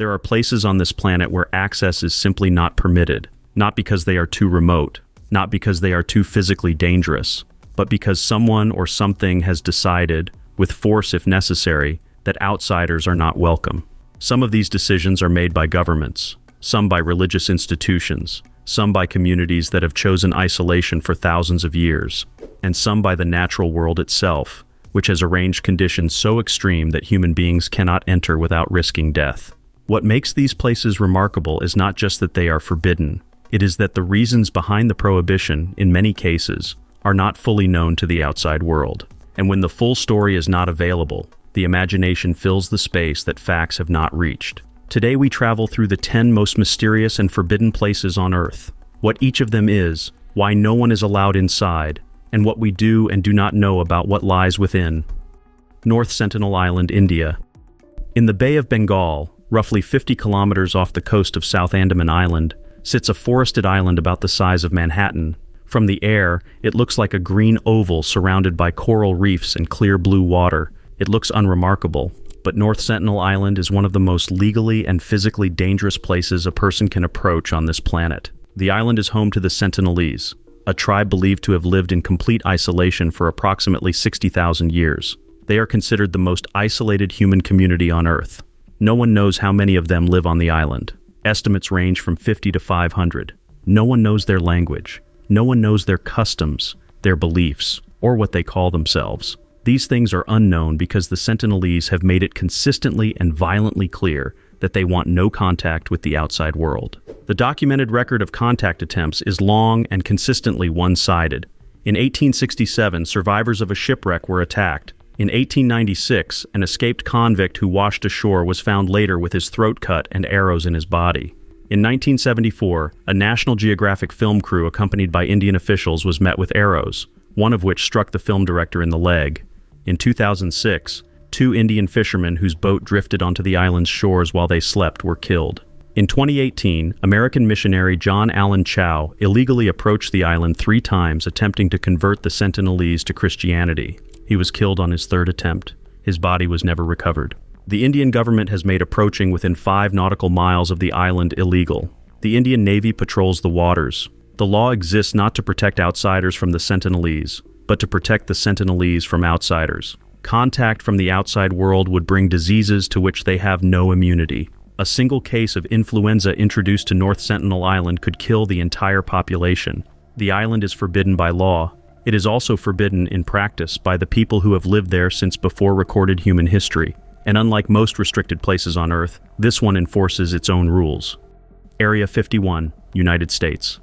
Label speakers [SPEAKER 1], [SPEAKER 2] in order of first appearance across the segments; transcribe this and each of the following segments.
[SPEAKER 1] There are places on this planet where access is simply not permitted, not because they are too remote, not because they are too physically dangerous, but because someone or something has decided, with force if necessary, that outsiders are not welcome. Some of these decisions are made by governments, some by religious institutions, some by communities that have chosen isolation for thousands of years, and some by the natural world itself, which has arranged conditions so extreme that human beings cannot enter without risking death. What makes these places remarkable is not just that they are forbidden, it is that the reasons behind the prohibition, in many cases, are not fully known to the outside world. And when the full story is not available, the imagination fills the space that facts have not reached. Today we travel through the 10 most mysterious and forbidden places on Earth, what each of them is, why no one is allowed inside, and what we do and do not know about what lies within. North Sentinel Island, India. In the Bay of Bengal, roughly 50 kilometers off the coast of South Andaman Island, sits a forested island about the size of Manhattan. From the air, it looks like a green oval surrounded by coral reefs and clear blue water. It looks unremarkable, but North Sentinel Island is one of the most legally and physically dangerous places a person can approach on this planet. The island is home to the Sentinelese, a tribe believed to have lived in complete isolation for approximately 60,000 years. They are considered the most isolated human community on Earth. No one knows how many of them live on the island. Estimates range from 50 to 500. No one knows their language. No one knows their customs, their beliefs, or what they call themselves. These things are unknown because the Sentinelese have made it consistently and violently clear that they want no contact with the outside world. The documented record of contact attempts is long and consistently one-sided. In 1867, survivors of a shipwreck were attacked. In 1896, an escaped convict who washed ashore was found later with his throat cut and arrows in his body. In 1974, a National Geographic film crew accompanied by Indian officials was met with arrows, one of which struck the film director in the leg. In 2006, 2 Indian fishermen whose boat drifted onto the island's shores while they slept were killed. In 2018, American missionary John Allen Chow illegally approached the island 3 times attempting to convert the Sentinelese to Christianity. He was killed on his 3rd attempt. His body was never recovered. The Indian government has made approaching within 5 nautical miles of the island illegal. The Indian Navy patrols the waters. The law exists not to protect outsiders from the Sentinelese, but to protect the Sentinelese from outsiders. Contact from the outside world would bring diseases to which they have no immunity. A single case of influenza introduced to North Sentinel Island could kill the entire population. The island is forbidden by law. It is also forbidden in practice by the people who have lived there since before recorded human history. And unlike most restricted places on Earth, this one enforces its own rules. Area 51, United States.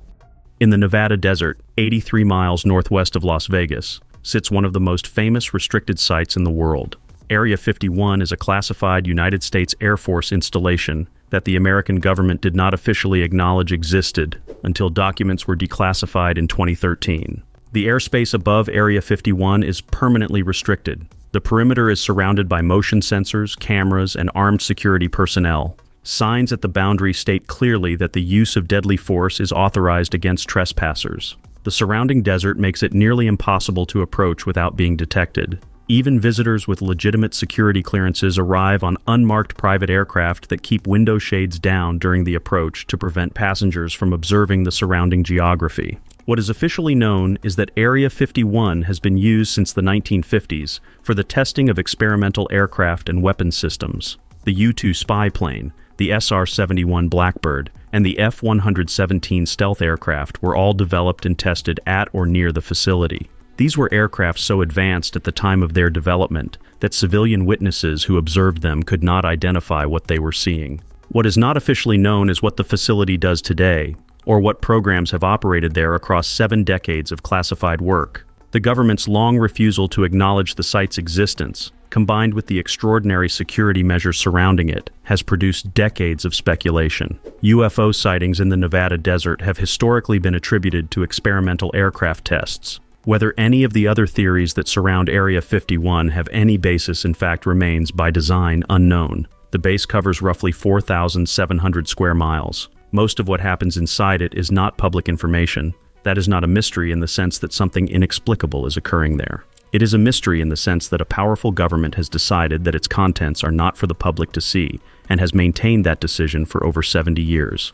[SPEAKER 1] In the Nevada desert, 83 miles northwest of Las Vegas, sits one of the most famous restricted sites in the world. Area 51 is a classified United States Air Force installation that the American government did not officially acknowledge existed until documents were declassified in 2013. The airspace above Area 51 is permanently restricted. The perimeter is surrounded by motion sensors, cameras, and armed security personnel. Signs at the boundary state clearly that the use of deadly force is authorized against trespassers. The surrounding desert makes it nearly impossible to approach without being detected. Even visitors with legitimate security clearances arrive on unmarked private aircraft that keep window shades down during the approach to prevent passengers from observing the surrounding geography. What is officially known is that Area 51 has been used since the 1950s for the testing of experimental aircraft and weapons systems. The U-2 spy plane, the SR-71 Blackbird, and the F-117 stealth aircraft were all developed and tested at or near the facility. These were aircraft so advanced at the time of their development that civilian witnesses who observed them could not identify what they were seeing. What is not officially known is what the facility does today, or what programs have operated there across 7 decades of classified work. The government's long refusal to acknowledge the site's existence, combined with the extraordinary security measures surrounding it, has produced decades of speculation. UFO sightings in the Nevada desert have historically been attributed to experimental aircraft tests. Whether any of the other theories that surround Area 51 have any basis in fact remains, by design, unknown. The base covers roughly 4,700 square miles. Most of what happens inside it is not public information. That is not a mystery in the sense that something inexplicable is occurring there. It is a mystery in the sense that a powerful government has decided that its contents are not for the public to see, and has maintained that decision for over 70 years.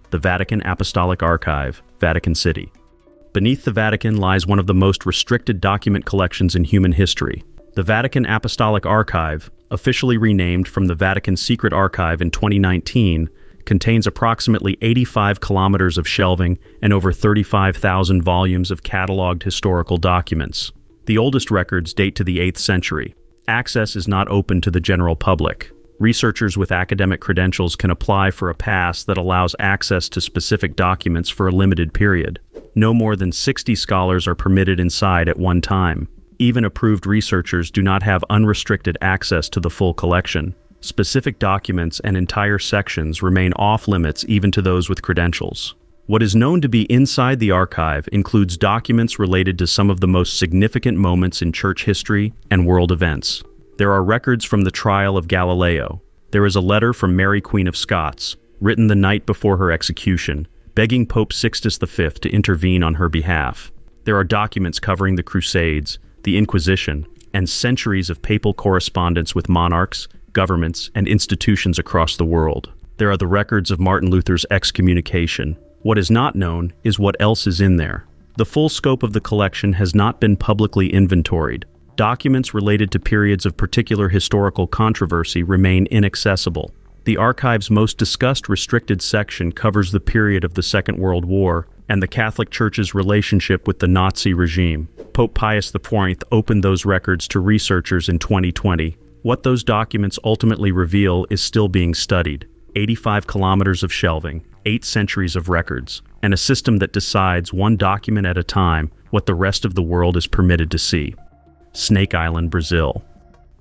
[SPEAKER 1] The Vatican Apostolic Archive, Vatican City. Beneath the Vatican lies one of the most restricted document collections in human history. The Vatican Apostolic Archive, officially renamed from the Vatican Secret Archive in 2019, contains approximately 85 kilometers of shelving and over 35,000 volumes of cataloged historical documents. The oldest records date to the 8th century. Access is not open to the general public. Researchers with academic credentials can apply for a pass that allows access to specific documents for a limited period. No more than 60 scholars are permitted inside at one time. Even approved researchers do not have unrestricted access to the full collection. Specific documents and entire sections remain off-limits even to those with credentials. What is known to be inside the archive includes documents related to some of the most significant moments in church history and world events. There are records from the trial of Galileo. There is a letter from Mary, Queen of Scots, written the night before her execution, begging Pope Sixtus V to intervene on her behalf. There are documents covering the Crusades, the Inquisition, and centuries of papal correspondence with monarchs, governments, and institutions across the world. There are the records of Martin Luther's excommunication. What is not known is what else is in there. The full scope of the collection has not been publicly inventoried. Documents related to periods of particular historical controversy remain inaccessible. The archive's most discussed restricted section covers the period of the Second World War and the Catholic Church's relationship with the Nazi regime. Pope Pius IV opened those records to researchers in 2020. What those documents ultimately reveal is still being studied. 85 kilometers of shelving, 8 centuries of records, and a system that decides one document at a time what the rest of the world is permitted to see. Snake Island, Brazil.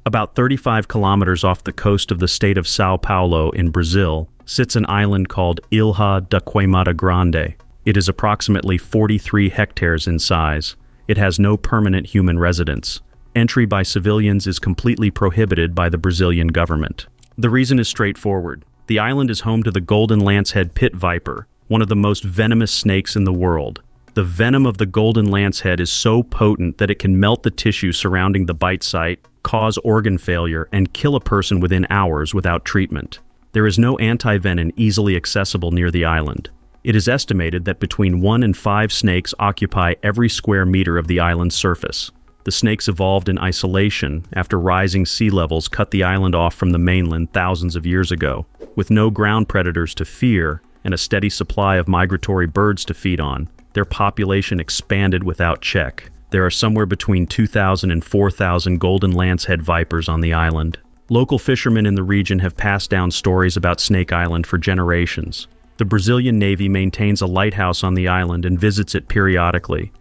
[SPEAKER 1] About 35 kilometers off the coast of the state of São Paulo in Brazil sits an island called Ilha da Queimada Grande. It is approximately 43 hectares in size. It has no permanent human residence. Entry by civilians is completely prohibited by the Brazilian government. The reason is straightforward. The island is home to the golden lancehead pit viper, one of the most venomous snakes in the world. The venom of the golden lancehead is so potent that it can melt the tissue surrounding the bite site, cause organ failure, and kill a person within hours without treatment. There is no anti-venom easily accessible near the island. It is estimated that between 1 and 5 snakes occupy every square meter of the island's surface. The snakes evolved in isolation after rising sea levels cut the island off from the mainland thousands of years ago. With no ground predators to fear and a steady supply of migratory birds to feed on, their population expanded without check. There are somewhere between 2,000 and 4,000 golden lancehead vipers on the island. Local fishermen in the region have passed down stories about Snake Island for generations. The Brazilian Navy maintains a lighthouse on the island and visits it periodically.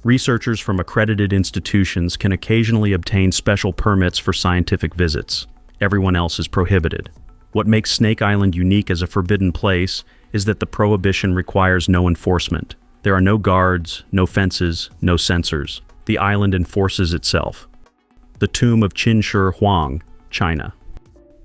[SPEAKER 1] Researchers from accredited institutions can occasionally obtain special permits for scientific visits. Everyone else is prohibited. What makes Snake Island unique as a forbidden place is that the prohibition requires no enforcement. There are no guards, no fences, no censors. The island enforces itself. The tomb of Qin Shi Huang, China.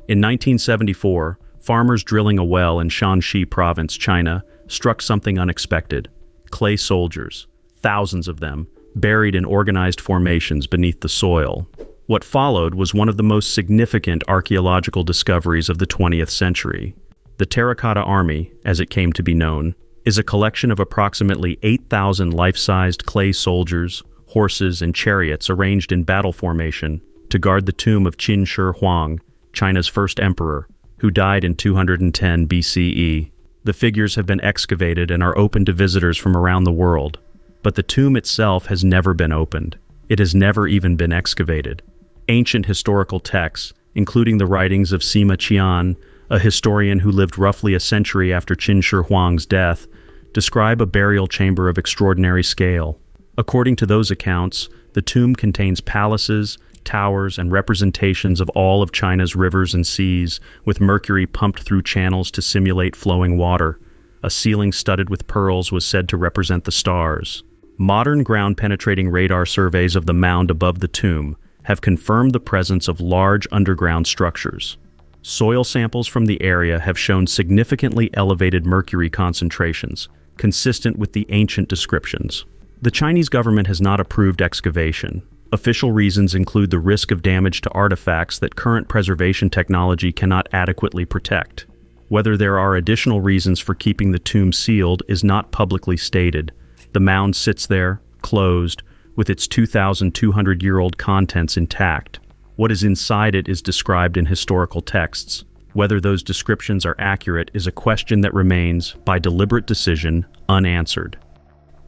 [SPEAKER 1] In 1974, farmers drilling a well in Shanxi Province, China, struck something unexpected. Clay soldiers, thousands of them, buried in organized formations beneath the soil. What followed was one of the most significant archaeological discoveries of the 20th century. The Terracotta Army, as it came to be known, is a collection of approximately 8,000 life-sized clay soldiers, horses, and chariots arranged in battle formation to guard the tomb of Qin Shi Huang, China's first emperor, who died in 210 BCE. The figures have been excavated and are open to visitors from around the world, but the tomb itself has never been opened. It has never even been excavated. Ancient historical texts, including the writings of Sima Qian, a historian who lived roughly a century after Qin Shi Huang's death, describe a burial chamber of extraordinary scale. According to those accounts, the tomb contains palaces, towers, and representations of all of China's rivers and seas, with mercury pumped through channels to simulate flowing water. A ceiling studded with pearls was said to represent the stars. Modern ground-penetrating radar surveys of the mound above the tomb have confirmed the presence of large underground structures. Soil samples from the area have shown significantly elevated mercury concentrations, consistent with the ancient descriptions. The Chinese government has not approved excavation. Official reasons include the risk of damage to artifacts that current preservation technology cannot adequately protect. Whether there are additional reasons for keeping the tomb sealed is not publicly stated. The mound sits there, closed, with its 2,200-year-old contents intact. What is inside it is described in historical texts. Whether those descriptions are accurate is a question that remains, by deliberate decision, unanswered.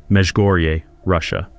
[SPEAKER 1] Mezhgorye, Russia.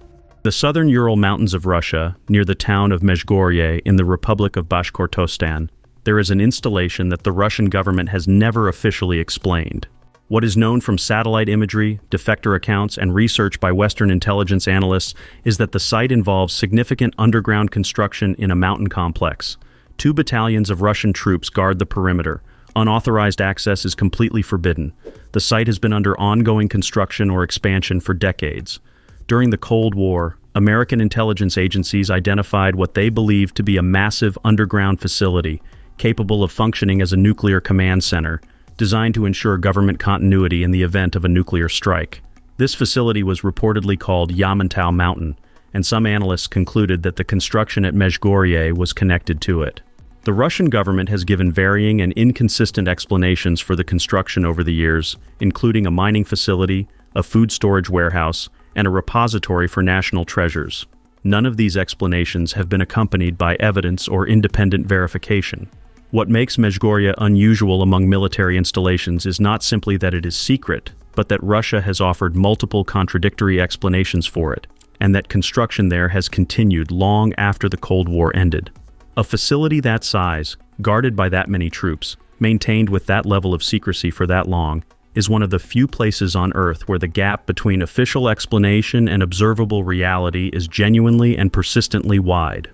[SPEAKER 1] The southern Ural Mountains of Russia, near the town of Mezhgorye in the Republic of Bashkortostan, there is an installation that the Russian government has never officially explained. What is known from satellite imagery, defector accounts, and research by Western intelligence analysts is that the site involves significant underground construction in a mountain complex. 2 battalions of Russian troops guard the perimeter. Unauthorized access is completely forbidden. The site has been under ongoing construction or expansion for decades. During the Cold War, American intelligence agencies identified what they believed to be a massive underground facility, capable of functioning as a nuclear command center, designed to ensure government continuity in the event of a nuclear strike. This facility was reportedly called Yamantau Mountain, and some analysts concluded that the construction at Mezhgorye was connected to it. The Russian government has given varying and inconsistent explanations for the construction over the years, including a mining facility, a food storage warehouse, and a repository for national treasures. None of these explanations have been accompanied by evidence or independent verification. What makes Mezhgorye unusual among military installations is not simply that it is secret, but that Russia has offered multiple contradictory explanations for it, and that construction there has continued long after the Cold War ended. A facility that size, guarded by that many troops, maintained with that level of secrecy for that long, is one of the few places on Earth where the gap between official explanation and observable reality is genuinely and persistently wide.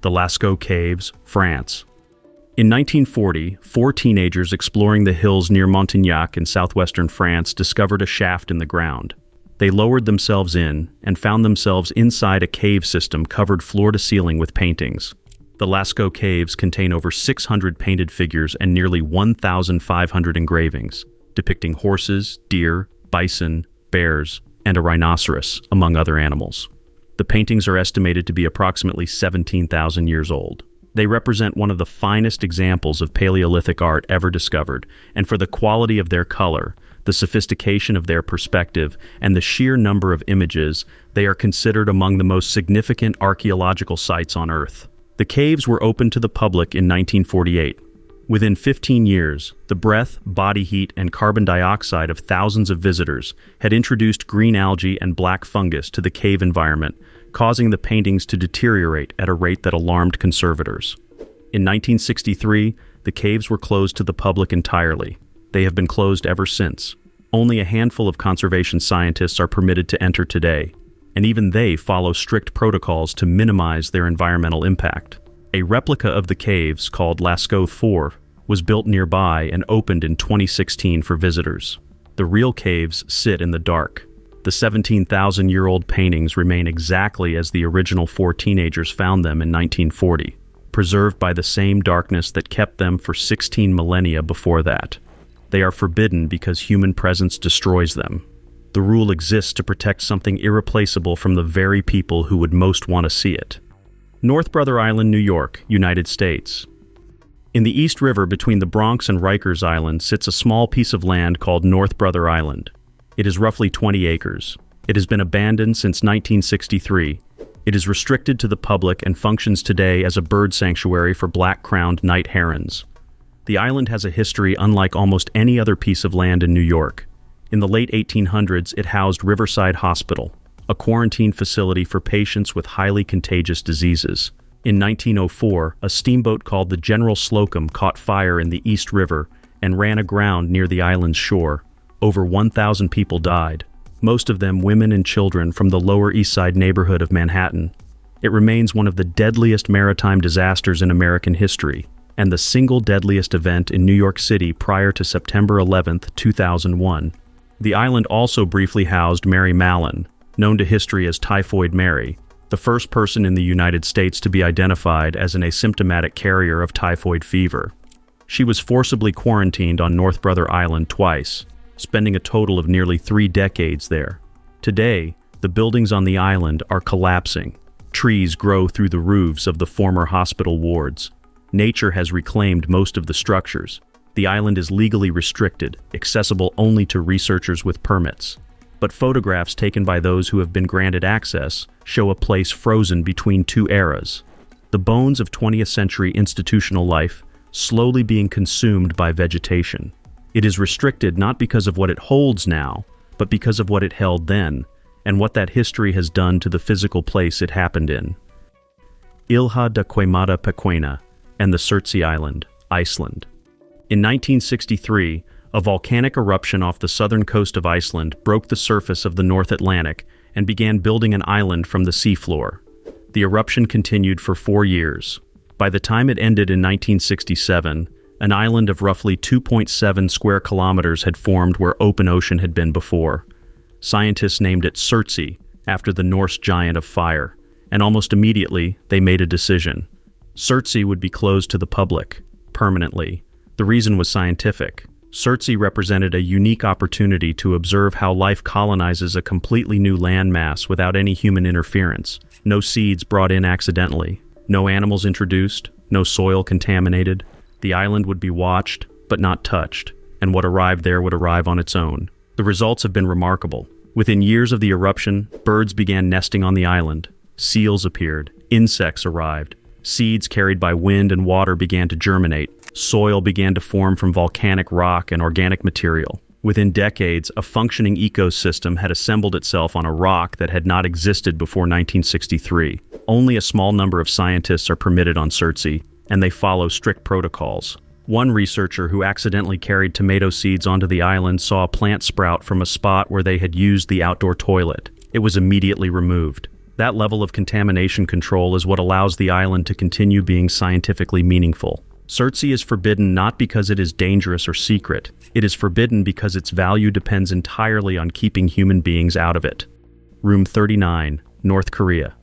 [SPEAKER 1] The Lascaux Caves, France. In 1940, 4 teenagers exploring the hills near Montignac in southwestern France discovered a shaft in the ground. They lowered themselves in and found themselves inside a cave system covered floor to ceiling with paintings. The Lascaux Caves contain over 600 painted figures and nearly 1,500 engravings, depicting horses, deer, bison, bears, and a rhinoceros, among other animals. The paintings are estimated to be approximately 17,000 years old. They represent one of the finest examples of Paleolithic art ever discovered, and for the quality of their color, the sophistication of their perspective, and the sheer number of images, they are considered among the most significant archaeological sites on Earth. The caves were opened to the public in 1948. Within 15 years, the breath, body heat, and carbon dioxide of thousands of visitors had introduced green algae and black fungus to the cave environment, causing the paintings to deteriorate at a rate that alarmed conservators. In 1963, the caves were closed to the public entirely. They have been closed ever since. Only a handful of conservation scientists are permitted to enter today, and even they follow strict protocols to minimize their environmental impact. A replica of the caves, called Lascaux 4, was built nearby and opened in 2016 for visitors. The real caves sit in the dark. The 17,000-year-old paintings remain exactly as the original 4 teenagers found them in 1940, preserved by the same darkness that kept them for 16 millennia before that. They are forbidden because human presence destroys them. The rule exists to protect something irreplaceable from the very people who would most want to see it. North Brother Island, New York, United States. In the East River between the Bronx and Rikers Island sits a small piece of land called North Brother Island. It is roughly 20 acres. It has been abandoned since 1963. It is restricted to the public and functions today as a bird sanctuary for black-crowned night herons. The island has a history unlike almost any other piece of land in New York. In the late 1800s, it housed Riverside Hospital, a quarantine facility for patients with highly contagious diseases. In 1904, a steamboat called the General Slocum caught fire in the East River and ran aground near the island's shore. Over 1,000 people died, most of them women and children from the Lower East Side neighborhood of Manhattan. It remains one of the deadliest maritime disasters in American history, and the single deadliest event in New York City prior to September 11, 2001. The island also briefly housed Mary Mallon, known to history as Typhoid Mary, the first person in the United States to be identified as an asymptomatic carrier of typhoid fever. She was forcibly quarantined on North Brother Island twice, spending a total of nearly 3 decades there. Today, the buildings on the island are collapsing. Trees grow through the roofs of the former hospital wards. Nature has reclaimed most of the structures. The island is legally restricted, accessible only to researchers with permits. But photographs taken by those who have been granted access show a place frozen between two eras. The bones of 20th century institutional life slowly being consumed by vegetation. It is restricted not because of what it holds now, but because of what it held then, and what that history has done to the physical place it happened in. Ilha da Queimada Pequena and the Surtsey Island, Iceland. In 1963, a volcanic eruption off the southern coast of Iceland broke the surface of the North Atlantic and began building an island from the seafloor. The eruption continued for 4 years. By the time it ended in 1967, an island of roughly 2.7 square kilometers had formed where open ocean had been before. Scientists named it Surtsey, after the Norse giant of fire, and almost immediately they made a decision. Surtsey would be closed to the public, permanently. The reason was scientific. Surtsey represented a unique opportunity to observe how life colonizes a completely new landmass without any human interference. No seeds brought in accidentally, no animals introduced, no soil contaminated. The island would be watched, but not touched, and what arrived there would arrive on its own. The results have been remarkable. Within years of the eruption, birds began nesting on the island. Seals appeared. Insects arrived. Seeds carried by wind and water began to germinate. Soil began to form from volcanic rock and organic material. Within decades, a functioning ecosystem had assembled itself on a rock that had not existed before 1963. Only a small number of scientists are permitted on Surtsey, and they follow strict protocols. One researcher who accidentally carried tomato seeds onto the island saw a plant sprout from a spot where they had used the outdoor toilet. It was immediately removed. That level of contamination control is what allows the island to continue being scientifically meaningful. Surtsey is forbidden not because it is dangerous or secret. It is forbidden because its value depends entirely on keeping human beings out of it. Room 39, North Korea.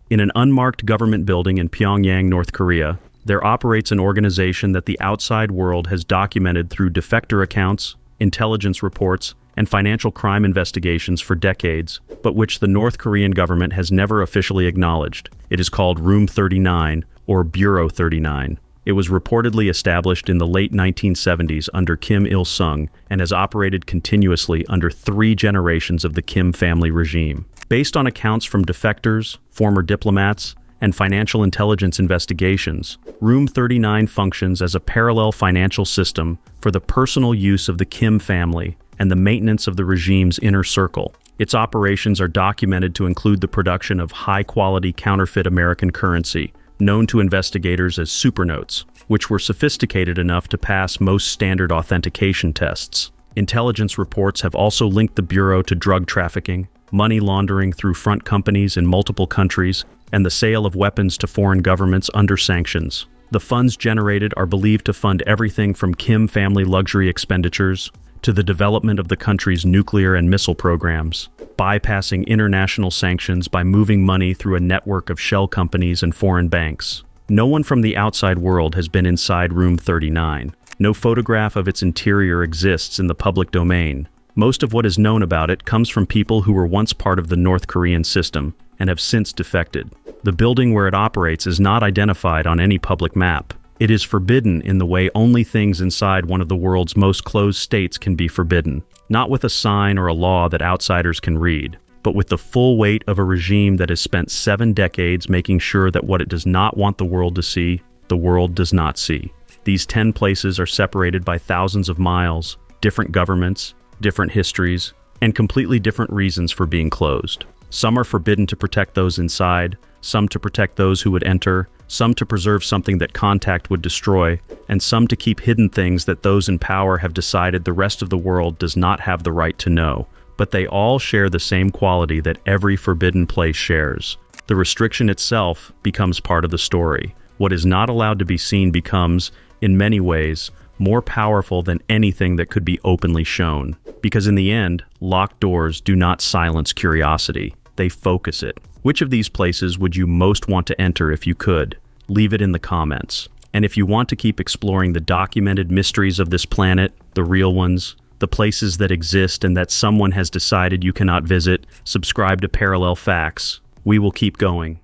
[SPEAKER 1] In an unmarked government building in Pyongyang, North Korea, there operates an organization that the outside world has documented through defector accounts, intelligence reports, and financial crime investigations for decades, but which the North Korean government has never officially acknowledged. It is called Room 39, or Bureau 39. It was reportedly established in the late 1970s under Kim Il-sung and has operated continuously under 3 generations of the Kim family regime. Based on accounts from defectors, former diplomats, and financial intelligence investigations, Room 39 functions as a parallel financial system for the personal use of the Kim family and the maintenance of the regime's inner circle. Its operations are documented to include the production of high-quality counterfeit American currency, known to investigators as supernotes, which were sophisticated enough to pass most standard authentication tests. Intelligence reports have also linked the Bureau to drug trafficking, money laundering through front companies in multiple countries, and the sale of weapons to foreign governments under sanctions. The funds generated are believed to fund everything from Kim family luxury expenditures to the development of the country's nuclear and missile programs, bypassing international sanctions by moving money through a network of shell companies and foreign banks. No one from the outside world has been inside Room 39. No photograph of its interior exists in the public domain. Most of what is known about it comes from people who were once part of the North Korean system and have since defected. The building where it operates is not identified on any public map. It is forbidden in the way only things inside one of the world's most closed states can be forbidden, not with a sign or a law that outsiders can read, but with the full weight of a regime that has spent 7 decades making sure that what it does not want the world to see, the world does not see. These 10 places are separated by thousands of miles, different governments, different histories, and completely different reasons for being closed. Some are forbidden to protect those inside, some to protect those who would enter, some to preserve something that contact would destroy, and some to keep hidden things that those in power have decided the rest of the world does not have the right to know. But they all share the same quality that every forbidden place shares. The restriction itself becomes part of the story. What is not allowed to be seen becomes, in many ways, more powerful than anything that could be openly shown. Because in the end, locked doors do not silence curiosity. They focus it. Which of these places would you most want to enter if you could? Leave it in the comments. And if you want to keep exploring the documented mysteries of this planet, the real ones, the places that exist and that someone has decided you cannot visit, subscribe to Parallel Facts. We will keep going.